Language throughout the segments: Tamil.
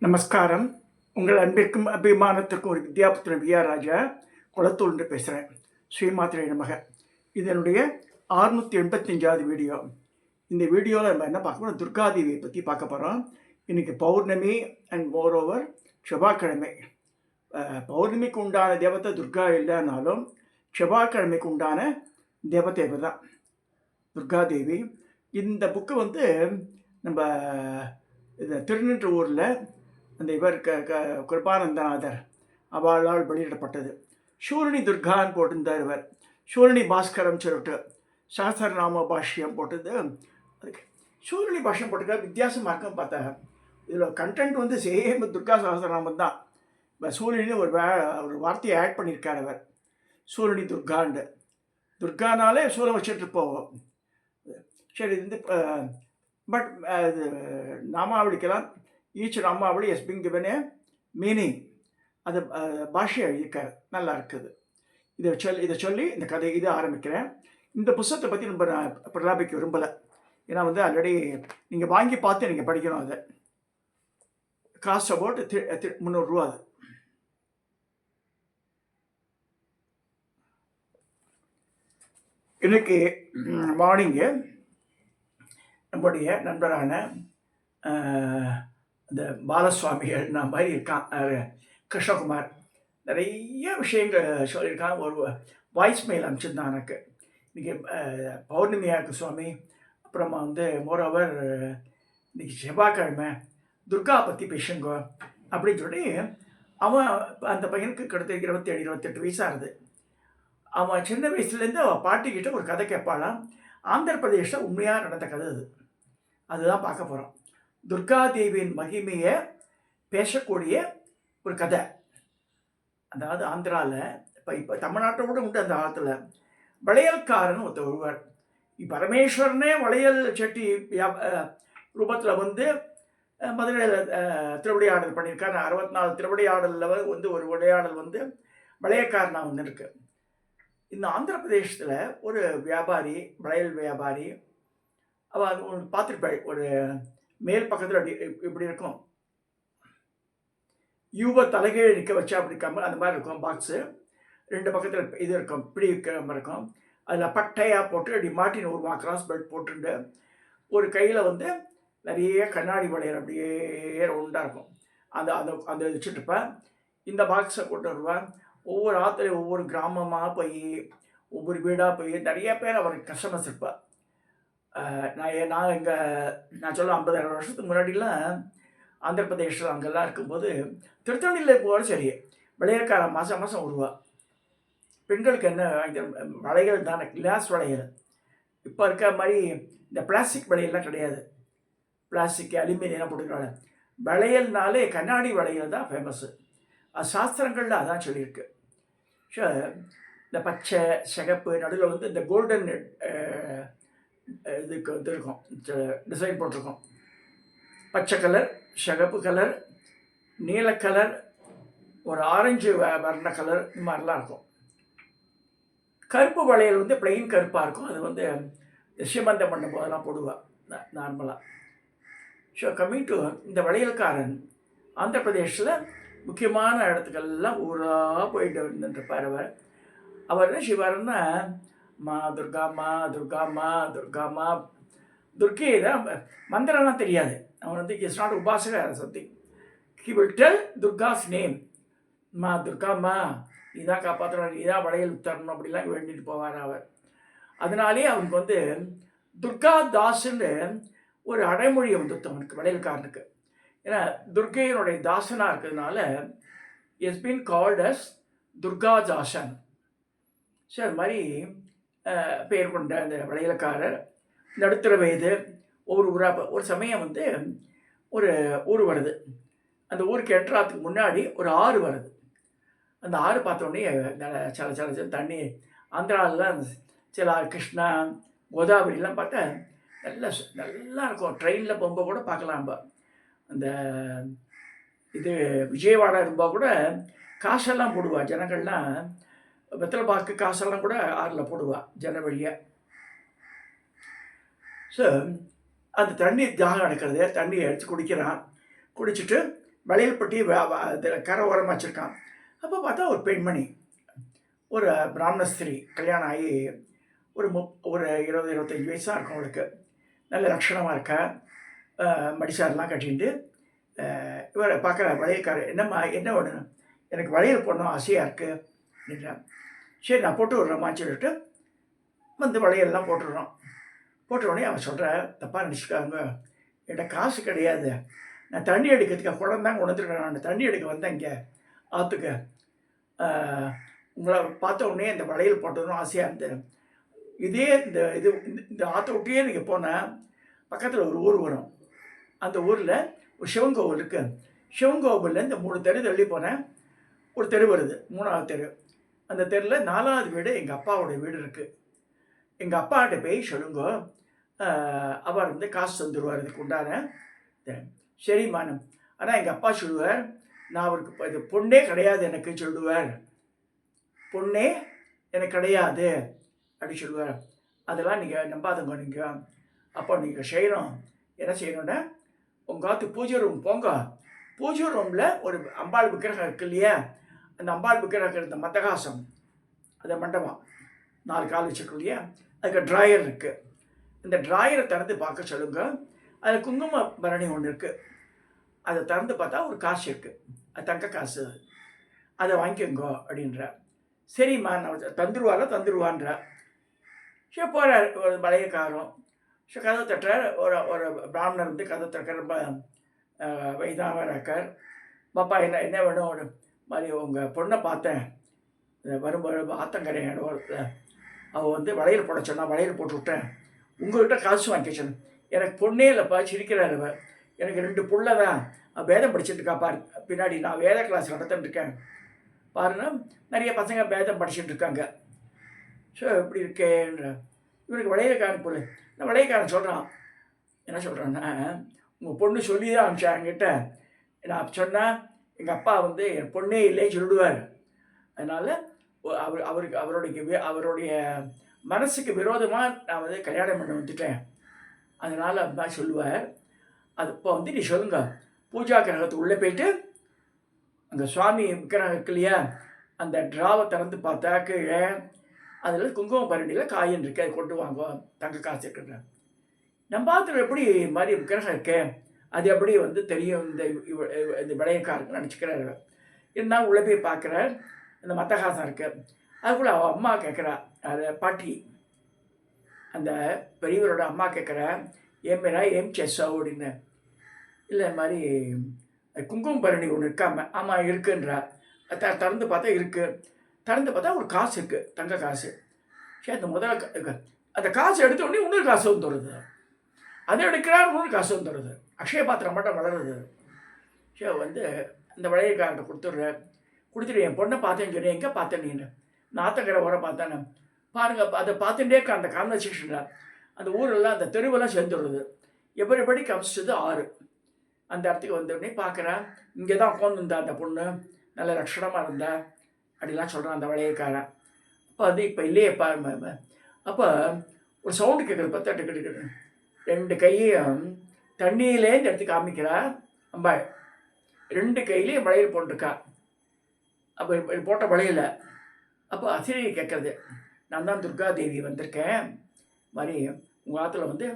நமஸ்காரம். உங்கள் அன்பிற்கும் அபிமானத்திற்கும் ஒரு வித்யாபுத்திரன் வி.ஆர். ராஜா குளத்தூர்ந்து பேசுகிறேன். ஸ்ரீமாத்திரை நமக. இதனுடைய 685வது வீடியோ. இந்த வீடியோவில் நம்ம என்ன பார்க்க போகிறோம், துர்காதேவியை பற்றி பார்க்க போகிறோம். இன்றைக்கி பௌர்ணமி அண்ட் மோரோவர் செவ்வாய்க்கிழமை. பௌர்ணமிக்கு உண்டான தேவத்தை துர்கா இல்லைனாலும் செவ்வாய்க்கிழமைக்கு உண்டான தேவதை தான் துர்காதேவி. இந்த புக்கு நம்ம திருநின்றவூரில் அந்த இவர் கிருபானந்தநாதர் அவளால் வெளியிடப்பட்டது. சூரணி துர்கான்னு போட்டிருந்தார் இவர். சூரணி பாஸ்கரம் சொல்லிட்டு சாஸ்திரநாம பாஷ்யம் போட்டது. அதுக்கு சூரணி பாஷ்யம் போட்டிருக்க வித்தியாசமாக இருக்குன்னு பார்த்தா இதில் கண்டென்ட் சேம் துர்கா சஹஸ்ரநாமம் தான். இப்போ சூரியனு ஒரு வார்த்தையை ஆட் பண்ணியிருக்கார் அவர். சூரணி துர்காண்டு. துர்கானாலே சூரியன் வச்சுட்டு போவோம். சரி, இது பட் இது நாமாவளிக்கெல்லாம் ஈச் நாமாவளி எஸ் பிங் கிவன் ஏ மீனிங். அது பாஷை எழுதியிருக்கார், நல்லா இருக்குது. இதை சொல்லி இந்த கதை இதை ஆரம்பிக்கிறேன். இந்த புத்தகத்தை பற்றி நம்ம நான் பிரலாபிக்க விரும்பலை. ஏன்னா ஆல்ரெடி நீங்கள் வாங்கி பார்த்து நீங்கள் படிக்கணும். அதை காஸ்ட் அபவுட் 300 ரூபா. அது இன்னைக்கு மார்னிங்கு நம்முடைய நண்பரான இந்த பாலசுவாமிகள் நான் மாதிரி இருக்கான், கிருஷ்ணகுமார், நிறைய விஷயங்கள் சொல்லியிருக்கான். ஒரு வாய்ஸ் மெயில் அனுப்பிச்சிருந்தான் எனக்கு. இன்றைக்கி பௌர்ணமியாக இருக்குது சுவாமி, அப்புறமா மோரோவர் இன்றைக்கி செவ்வாய்க்கிழமை துர்கா பற்றி பேசுங்க அப்படின்னு சொல்லி அவன் அந்த பையனுக்கு கிட்டத்தட்ட 27-28 வயசாகுது. அவன் சின்ன வயசுலேருந்து அவன் பாட்டிக்கிட்ட ஒரு கதை கேட்பாளாம். ஆந்திர பிரதேசில் உண்மையாக நடந்த கதை அதுதான் பார்க்க போகிறோம். துர்காதேவியின் மகிமையை பேசக்கூடிய ஒரு கதை. அதாவது ஆந்திராவில் இப்போ தமிழ்நாட்டோட உண்டு அந்த காலத்தில் வளையல்காரன் ஒருவர். பரமேஸ்வரனே வளையல் செட்டி ரூபத்தில் மதுரையில் திருவிளையாடல் பண்ணியிருக்காரு. 64 திருவிளையாடலில் ஒரு விளையாடல் வளையக்காரனாக இருக்கு. இந்த ஆந்திர பிரதேசத்தில் ஒரு வியாபாரி, வளையல் வியாபாரி, அவன் பார்த்துருப்பாள். ஒரு மேல் பக்கத்தில் இப்படி இருக்கும், யூவை தலைகீழ் நிற்க வச்சா அப்படி இருக்காமல் அந்த மாதிரி இருக்கும் பாக்ஸு. 2 பக்கத்தில் இது இருக்கும், இப்படி இருக்கிற மாதிரி இருக்கும். அதில் பட்டையாக போட்டு அப்படி மாட்டின்னு ஒரு கிராஸ் பெல்ட் போட்டுண்டு ஒரு கையில் நிறைய கண்ணாடி வளையல் அப்படியே ரவுண்டாக இருக்கும். அந்த அந்த அந்த வச்சுட்டுப்பேன். இந்த பாக்ஸை போட்டு வருவேன். ஒவ்வொரு ஆற்றுலையும் ஒவ்வொரு கிராமமாக போய் ஒவ்வொரு வீடாக போய் நிறைய பேர் அவருக்கு கஸ்டமர்ஸ் இருப்பாள். நான் சொல்ல 50-60 வருஷத்துக்கு முன்னாடிலாம் ஆந்திர பிரதேஷில் அங்கெல்லாம் இருக்கும்போது திருத்தணியில் போகிற சரி வளையல்காரன் மாதம் வருவா. பெண்களுக்கு என்ன வளையல் தானே, கிளாஸ் வளையல். இப்போ இருக்க மாதிரி இந்த பிளாஸ்டிக் வளையல்லாம் கிடையாது. பிளாஸ்டிக் அலுமினியம் போட்டுக்கிறாங்க. வளையல்னாலே கண்ணாடி வளையல் தான் ஃபேமஸ்ஸு. அது சாஸ்திரங்களில் அதான் சொல்லியிருக்கு. ஸோ இந்த பச்சை சிகப்பு நடுவில் இந்த கோல்டன் இதுக்கு இருக்கும், டிசைன் போட்டிருக்கோம். பச்சை கலர், சிகப்பு கலர், நீல கலர், ஒரு ஆரஞ்சு வர்ண கலர், இந்த மாதிரிலாம் இருக்கும். கருப்பு வளையல் பிளெயின் கருப்பாக இருக்கும். அது சிமந்தம் பண்ணும் போதெல்லாம் போடுவாள் நார்மலாக. ஸோ கம்மிங் டு இந்த வளையல்காரன் ஆந்திர பிரதேஷில் முக்கியமான இடத்துக்கெல்லாம் ஊராக போயிட்டு வந்துருப்பார். அவர் என்ன செய்வார்னா, மா துர்காமா துர்காமா துர்காமா, துர்கே தான் மந்திரம்லாம் தெரியாது. அவன் இட்ஸ் நாட் உபாசக something. He will tell Durga's name. மா துர்காமா, இதான் காப்பாற்றணும், இதான் வளையல் தரணும் அப்படிலாம் வேண்டிட்டு போவார் அவர். அதனாலே அவனுக்கு துர்கா தாஸ்ன்னு ஒரு அடைமொழியை அவனுக்கு வளையல்காரனுக்கு. ஏன்னா துர்கையினுடைய தாசனாக இருக்கிறதுனால is been called as Durga Dasan. So அது மாதிரி பெயர் கொண்ட அந்த வளையல்காரர் நடுத்தர வயது. ஒரு சமயம் ஒரு ஊர் வருது. அந்த ஊருக்கு என்ட்ராத்துக்கு முன்னாடி ஒரு ஆறு வருது. அந்த ஆறு பார்த்தோன்னே சில சில தண்ணி ஆந்திராவிலாம் சில கிருஷ்ணா கோதாவரிலாம் பார்த்தா நல்லா இருக்கும். ட்ரெயினில் போகும்போது கூட பார்க்கலாம். அந்த இது விஜயவாடா இருந்தால் கூட காசெல்லாம் போடுவா ஜனங்கள்லாம். வெத்தலை பாக்கு காசெல்லாம் கூட ஆறில் போடுவா ஜன வழியாக. ஸோ அந்த தண்ணி தாகம் எடுக்கிறது, தண்ணியை எடுத்து குடிக்கிறான். குடிச்சிட்டு வளையல் பட்டி அதில் கரை ஓரமாக வச்சுருக்கான். அப்போ பார்த்தா ஒரு பெண்மணி, ஒரு பிராமண ஸ்திரீ, கல்யாணம் ஆகி ஒரு ஒரு 20-25 வயசு தான் இருக்கும் அவளுக்கு. நல்ல லட்சணமாக இருக்கா, மடிசாரெலாம் கட்டிட்டு இவரை பார்க்குற வளையல்காரர், என்னம்மா என்ன வேணும், எனக்கு வளையல் போடணும் ஆசையாக இருக்குது அப்படின்றா. சரி நான் போட்டு விட்றேம்மான்னு சொல்லிட்டு வந்து வளையல்லாம் போட்டுடுறோம். போட்டவுடனே அவன் சொல்கிற, தப்பாக நினச்சிக்காங்க, என்கிட்ட காசு கிடையாது, நான் தண்ணி எடுக்கிறதுக்கு குடம் தான் கொண்டுருக்கேன், நான் தண்ணி எடுக்க வந்தேன் இங்கே ஆற்றுக்கு, உங்களை பார்த்த உடனே இந்த வளையல் போட்டதும் ஆசையாக இருந்தது. இதே இந்த ஆற்றை விட்டியே நீங்கள் போனால் பக்கத்தில் ஒரு ஊர் வரும். அந்த ஊரில் ஒரு சிவன் கோவில் இருக்குது. சிவன் கோவிலில் இந்த 3 தெரு தள்ளி போனேன், ஒரு தெரு வருது, 3வது தெரு. அந்த தெருவில் 4வது வீடு எங்கள் அப்பாவோட வீடு இருக்குது. எங்கள் அப்பாட்ட போய் சொல்லுங்க, அவர் வந்து காசு தந்துடுவார் இதுக்கு உண்டான. சரிம்மானம். ஆனால் எங்கள் அப்பா சொல்லுவார், நான் அவருக்கு இது பொண்ணே கிடையாது எனக்கு சொல்லுவார், பொண்ணே எனக்கு கிடையாது அப்படி சொல்லுவார். அதெல்லாம் நீங்கள் நம்பாதங்க. நீங்கள் அப்போ நீங்கள் செய்யணும், என்ன செய்யணுன்னா, உங்கள் ஆற்று பூஜை ரூம் போங்க. பூஜை ரூமில் ஒரு அம்பாள் விக்கிரகம் இருக்கு இல்லையா, அந்த அம்பாள் விக்கிரகம் இருந்த மத்தகாசம், அந்த மண்டபம் 4 கால் வச்சுருக்கோம் இல்லையா, அதுக்கு ட்ராயர் இருக்குது. இந்த ட்ராயரை திறந்து பார்க்க சொல்லுங்க. அதில் குங்கும பரணி ஒன்று இருக்குது. அதை திறந்து பார்த்தா ஒரு காசு இருக்குது, அது தங்க காசு, அதை வாங்கிக்கோங்க அப்படின்ற. சரிம்மா நான் தந்துடுவான்ற. சரி போகிறார் ஒரு வளையக்காரம். ஸோ கதை தட்டுறார். ஒரு பிராமணர் வந்து கதை தட்டுற, ரொம்ப வயதாக இருக்கார். பாப்பா என்ன வேணும், ஒரு மாதிரி உங்கள் பொண்ணை பார்த்தேன் வரும்போது ஆத்தங்கரை இடத்துல, அவள் வந்து வளையல் போட சொன்னால் வளையல் போட்டு விட்டேன், உங்கள்கிட்ட காசு வாங்கிக்க சொன்னேன். எனக்கு பொண்ணே இல்லைப்பா, சிரிக்கிறார் அவர். எனக்கு 2 புள்ள தான், வேதம் படிச்சுட்டு இருக்கா பாரு, பின்னாடி நான் வேத கிளாஸ் நடத்திட்டுருக்கேன் பாருன்னா, நிறைய பசங்க வேதம் படிச்சுட்டு இருக்காங்க. ஸோ எப்படி இருக்கேன்ற இவனுக்கு வளையக்காரன் போல. இந்த வளையக்காரன் சொல்கிறான், என்ன சொல்கிறான்னா, உங்கள் பொண்ணு சொல்லி தான் அனுப்பிச்சா என்கிட்ட, நான் சொன்னால் எங்கள் அப்பா வந்து என் பொண்ணே இல்லைன்னு சொல்லிடுவார், அதனால் அவருடைய மனசுக்கு விரோதமாக நான் வந்து கல்யாணம் பண்ண வந்துட்டேன், அதனால் அப்படி சொல்லுவார். அது இப்போ வந்து நீ சொல்லுங்க, பூஜா கிரகத்துக்கு உள்ளே போயிட்டு அங்கே சுவாமி விக்கிரகம் இருக்கு இல்லையா, அந்த ட்ராவை திறந்து பார்த்தா கீழே அதில் குங்கும பரண்டியில் காயின் இருக்குது, அதை கொண்டு வாங்க, தங்க காசு இருக்குன்ற. நம்ம பாத்திரம் எப்படி மாதிரி விக்கிரகம் இருக்கு, அது எப்படி வந்து தெரியும் இந்த விளையக்காரங்க நினச்சிக்கிறாரு. இருந்தாலும் உள்ளே போய் பார்க்குறார், அந்த மத்தகாசம் இருக்குது. அதுக்குள்ளே அவள் அம்மா கேட்குறா, அது பாட்டி, அந்த பெரியவரோட அம்மா கேட்குறா, ஏன் மேரா ஏம் செஸ்ஸோ அப்படின்னு. இல்லை இது மாதிரி குங்கும பரணி ஒன்று இருக்காம, ஆமாம் இருக்குன்றா. திறந்து பார்த்தா இருக்குது. திறந்து பார்த்தா ஒரு காசு இருக்குது, தங்க காசு. சரி அந்த முதல்ல அந்த காசு எடுத்த உடனே இன்னொரு காசு வந்துடுறது, அதை எடுக்கிறார், இன்னொரு காசு வந்துடுறது, அக்ஷய பாத்திரம் மட்டும் வளருது. சரி வந்து அந்த வளையக்காரர்கிட்ட கொடுத்துட்டு என் பொண்ணை பார்த்தேன்னு சொல்லி, எங்கே பார்த்தேன் நீ, நாத்தக்கரை உர பார்த்தேன்னு பாருங்கள். அதை பார்த்துட்டே இருக்க அந்த கான்வர்சேஷனில் அந்த ஊரெல்லாம் அந்த தெருவெல்லாம் சேர்ந்துடுறது. எவ்வளோபடி கமிச்சது 6. அந்த இடத்துக்கு வந்தோடனே பார்க்குறேன், இங்கே தான் உட்காந்துருந்தா அந்த பொண்ணு, நல்ல லட்சணமாக இருந்தா அப்படிலாம் சொல்கிறான் அந்த வளையக்காரன். அப்போ அது இப்போ இல்லையே பாருங்க. அப்போ ஒரு சவுண்டு கேட்குறது, பார்த்தா டிக்கெட்டு 2 கையும் தண்ணியிலே இந்த இடத்துக்கு காமிக்கிறா அம்பாள். 2 கையிலையும் வளையல் போட்டிருக்கா. அப்போ போட்ட வளையல. அப்போ அசிரியை கேட்குறது, நான் தான் துர்கா தேவி வந்திருக்கேன், மாதிரி உங்கள் ஆற்றுல வந்து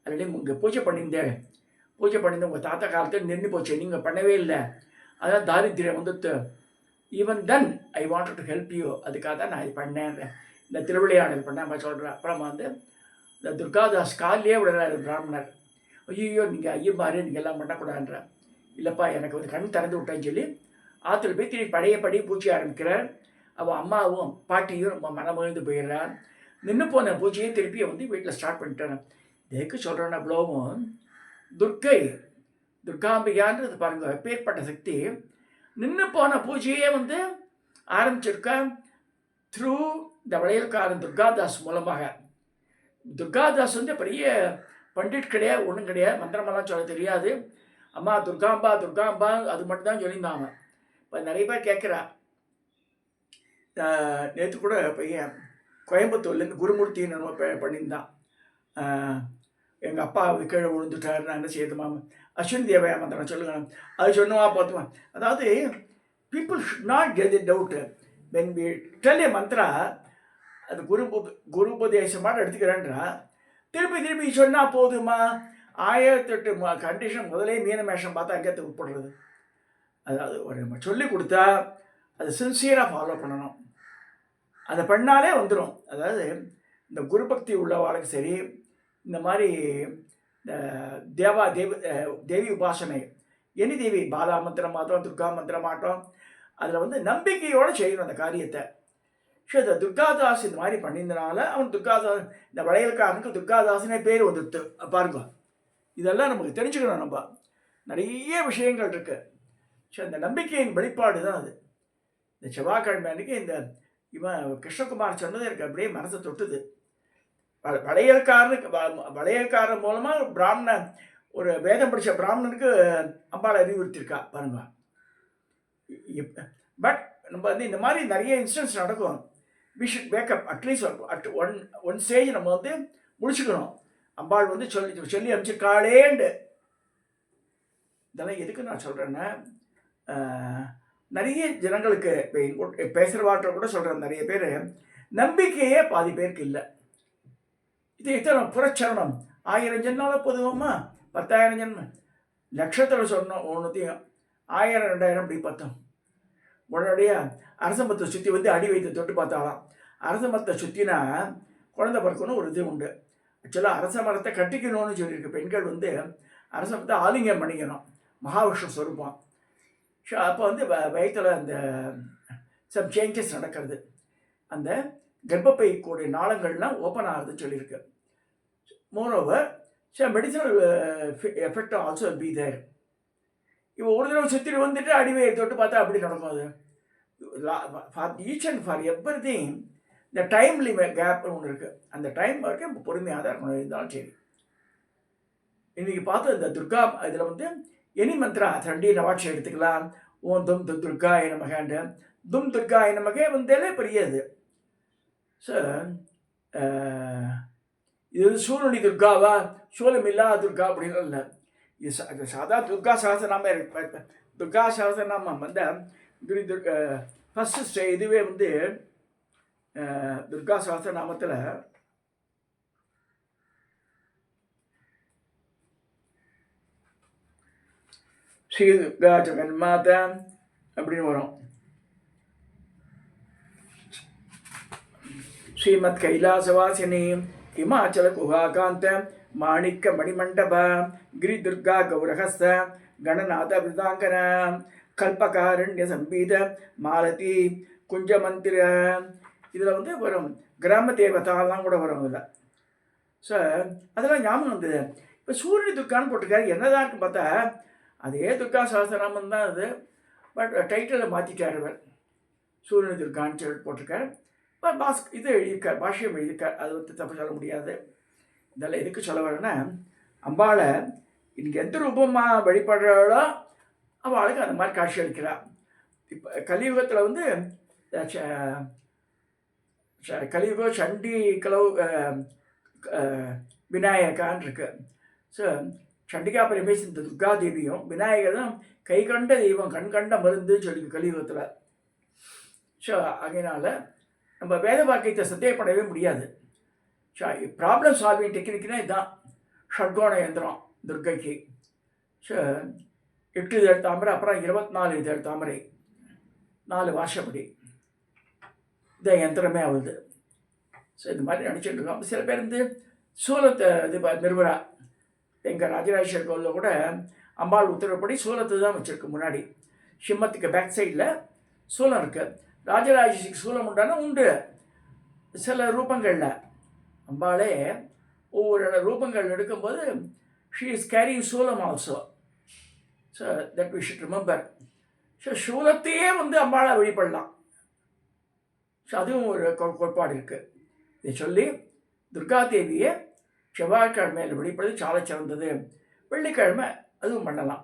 ஆல்ரெடி இங்கே பூஜை பண்ணியிருந்தேன், உங்கள் தாத்தா காலத்தில் நின்று போச்சு, நீங்கள் பண்ணவே இல்லை, அதெல்லாம் தாரித்திரியம் வந்துட்டு, even then I wanted to help you, அதுக்காக தான் நான் இது பண்ணேன், இந்த திருவிளையாடல் பண்ணேன் நம்ம சொல்கிறேன். அப்புறமா வந்து இந்த துர்காதாஸ் காலிலே விடுறாரு பிராமணர். ஐயோ நீங்கள் ஐயமாரு நீங்கள் எல்லாம் பண்ணக்கூடாதுன்ற. இல்லைப்பா எனக்கு வந்து கண் திறந்து விட்டேன்னு சொல்லி ஆற்றுல போய் திரும்பி பழையபடி பூஜை ஆரம்பிக்கிறார். அவள் அம்மாவும் பாட்டியும் ரொம்ப மனமகிழ்ந்து போயிடுறார். நின்று போன பூஜையை திருப்பி வந்து வீட்டில் ஸ்டார்ட் பண்ணிட்டேன். எதுக்கு சொல்கிறேன்னா, அவ்வளோவும் துர்காம்பிகான்றது பாருங்கள், எப்பேற்பட்ட சக்தி. நின்று போன பூஜையே வந்து ஆரம்பிச்சிருக்கா த்ரூ இந்த வளையல்காரன் துர்காதாஸ் மூலமாக. துர்காதாஸ் வந்து பெரிய பண்டிட் கிடையாது, ஒன்றும் கிடையாது, மந்திரமெல்லாம் சொல்ல தெரியாது. அம்மா துர்காம்பா அது மட்டும்தான் சொல்லியிருந்தாங்க. இப்போ நிறைய பேர் கேட்குறா. நேற்று கூட பையன் கோயம்புத்தூர்லேருந்து குருமூர்த்தின்னு பண்ணியிருந்தான். எங்கள் அப்பா கீழே விழுந்துட்டார், நான் என்ன செய்யுது மாமா, அஸ்வினி தேவயா மந்திரம் சொல்லுங்க, அது சொன்னவா பார்த்துவான். அதாவது people should not get it doubt when we tell a mantra, அது குரு உபதேசமாக எடுத்துக்கிறேன்றா திருப்பி திருப்பி சொன்னால் போதுமா? 1008 கண்டிஷன் முதலே மீனமேஷம் பார்த்தா அங்கேயத்து உட்படுறது. அதாவது ஒரு நம்ம சொல்லி கொடுத்தா அதை சின்சியராக ஃபாலோ பண்ணணும். அதை பண்ணாலே வந்துடும். அதாவது இந்த குரு பக்தி உள்ளவாளுக்கு சரி, இந்த மாதிரி இந்த தேவி உபாசனை, எனி தேவி, பாலா மந்திரம் மாத்திரம், துர்கா மந்திரம் மாட்டோம், அதில் வந்து நம்பிக்கையோடு செய்யணும் அந்த காரியத்தை. ஸோ இந்த துர்காதாஸ் இந்த மாதிரி பண்ணியிருந்தனால அவன் துர்காதாஸ், இந்த வளையல்காரனுக்கு துர்காதாசனே பேர் வந்துடுத்து. பாருங்க, இதெல்லாம் நமக்கு தெரிஞ்சுக்கணும். நம்ம நிறைய விஷயங்கள் இருக்குது. ஸோ இந்த நம்பிக்கையின் வெளிப்பாடு தான் அது. இந்த செவ்வாய்க்கிழமை அன்றைக்கி இந்த இவன் கிருஷ்ணகுமார் சொன்னது எனக்கு அப்படியே மனசை தொட்டுது. வளையல்காரன் மூலமாக பிராமணன், ஒரு வேதம் படித்த பிராமணனுக்கு அம்பாளை அறிவுறுத்திருக்கா பாருங்க. பட் நம்ம வந்து இந்த மாதிரி நிறைய இன்சிடென்ட்ஸ் நடக்கும். We should back up at least one stage நம்ம வந்து முடிச்சுக்கணும். அம்பாள் வந்து சொல்லி அமைச்சிருக்காளேண்டு. இதெல்லாம் எதுக்கு நான் சொல்கிறேன்னா, நிறைய ஜனங்களுக்கு பேசுகிற வார்த்தை கூட சொல்கிறேன், நிறைய பேர் நம்பிக்கையே பாதி பேருக்கு இல்லை. இது இத்தனை புறச்சரணம் 1000 ஜென்மாவில் பொதுவமா 10,000 ஜென்மம் லட்சத்தில் சொன்னோம் ஒன்றுத்தையும் 1000 2000 அப்படி பார்த்தோம். உடனடிய அரசமரத்தை சுற்றி வந்து அடி வைத்து தொட்டு பார்த்தாலாம். அரசமரத்தை சுற்றினா குழந்தை பிறக்கணும் ஒரு இது உண்டு. ஆக்சுவலாக அரச மரத்தை கட்டிக்கணும்னு சொல்லியிருக்கு. பெண்கள் வந்து அரச மரத்தை ஆலிங்கம் பண்ணிக்கணும், மகாவிஷ்ணு ஸ்வரூபம். ஸோ அப்போ வந்து வயிற்றில் அந்த சம் சேஞ்சஸ் நடக்கிறது. அந்த கர்ப்பப்பை கூடிய நாளங்கள்லாம் ஓப்பன் ஆகுதுன்னு சொல்லியிருக்கு. Moreover medicinal effect also be there. இப்போ ஒரு தடவை சுற்றிட்டு வந்துட்டு அடிவையை தொட்டு பார்த்தா அப்படி நடக்கும். அது for each and for every thing இந்த டைம் லிமிட் கேப்னு ஒன்று இருக்குது. அந்த டைம் வரைக்கும் பொறுமையாக தான் இருக்கணும். இருந்தாலும் சரி, இன்றைக்கி பார்த்து இந்த துர்கா இதில் வந்து எனி மந்த்ரா 30 நவாட்சி எடுத்துக்கலாம். ஓம் தும் துர்காய நமகேண்டு, தும் துர்காய நமகே வந்தாலே பெரியது. ஸோ இது சூரியனி துர்காவா, சூலமில்லா துர்கா அப்படின்னு இல்லை. இது சாதா துர்கா சகஸ்ரநாம இருக்கு. துர்கா சகஸ்ரநாமம் வந்து ஃபஸ்ட்டு இதுவே வந்து துர்கா சகஸ்ரநாமத்தில் ஸ்ரீ துர்கா ஜெகன்மாதா அப்படின்னு வரும். ஸ்ரீமத் கைலாசவாசினி ஹிமாச்சல குஹாகாந்த மாணிக்க மணிமண்டப கிரி துர்கா கௌரஹஸ்த கணநாத விருதாங்கன கல்பகாரண்ய சம்பீத மாலதி குஞ்சமந்திர. இதில் வந்து வரும் கிராம தேவதாலாம் கூட வரும் அதில். ஸோ அதெல்லாம் ஞாபகம் வந்தது. இப்போ சூரியனி துர்கான்னு போட்டிருக்காரு. என்னதான் இருக்குன்னு பார்த்தா அதே துர்கா சகஸ்ரநாமம் தான் அது. பட் டைட்டிலை மாற்றிட்டார் அவர். சூரியனி துர்கான்னு சொல்லி போட்டிருக்கார். இது எழுதியிருக்கார், பாஷ்யம் எழுதியிருக்கார். அது வந்து தப்பு சொல்ல முடியாது. இதெல்லாம் எதுக்கு சொல்ல வரேன்னா, அம்பாளை இன்றைக்கி எந்த ரூபமாக வழிபடுறாளோ அவளுக்கு அந்த மாதிரி காட்சி அளிக்கிறாள். இப்போ கலியுகத்தில் வந்து கலியுகம் சண்டி கலவு விநாயகான்னு இருக்கு. ஸோ சண்டிகா பரமேஸ்வரன் இந்த துர்கா தேவியும் விநாயகர் தான் கை கண்ட தெய்வம், கண் கண்ட மருந்துன்னு சொல்லி கலியுகத்தில். ஸோ அதனால் நம்ம வேத வாக்கியத்தை சந்தேகப்படவே முடியாது. ஸோ ப்ராப்ளம் சால்விங் டெக்னிக்னா இதுதான். ஷட்கோண யந்திரம் துர்கைக்கு. ஸோ 8 இதழ் தாமரை, அப்புறம் 24 இதழ் தாமரை, 4 வாசப்படி இந்த யந்திரமே ஆகுது. ஸோ இந்த மாதிரி நினச்சிட்டு இருக்கோம். சில பேர் வந்து சூலத்தை இது நிறுவரா. எங்கள் ராஜராஜேஸ்வரர் கோவிலில் கூட அம்பாள் உத்தரவுப்படி சூலத்தை தான் வச்சுருக்கு. முன்னாடி சிம்மத்துக்கு பேக் சைடில் சூலம் இருக்குது. ராஜராஜேஸ்வரிக்கு சூலம் உண்டான உண்டு. சில ரூபங்களில் அம்பாளே ஒவ்வொரு ரூபங்கள் எடுக்கும்போது ஷீ இஸ் கேரிங் சூலம் also. So that we should remember. So சூலத்தையே வந்து அம்பாளை வழிபடலாம். ஸோ அதுவும் ஒரு கோட்பாடு இருக்குது. இதை சொல்லி துர்காதேவியை செவ்வாய்க்கிழமையில் வழிபடுறது சால சிறந்தது. வெள்ளிக்கிழமை அதுவும் பண்ணலாம்.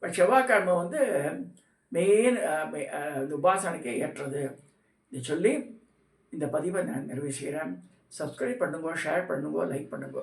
பட் செவ்வாய்க்கிழமை வந்து மெயின் உபாசனைக்கே ஏற்றது. இதை சொல்லி இந்த பதிவை நான் நிறைவு செய்கிறேன். சப்ஸ்கிரைப் பண்ணுங்க, ஷேர் பண்ணுங்க, லைக் பண்ணுங்க.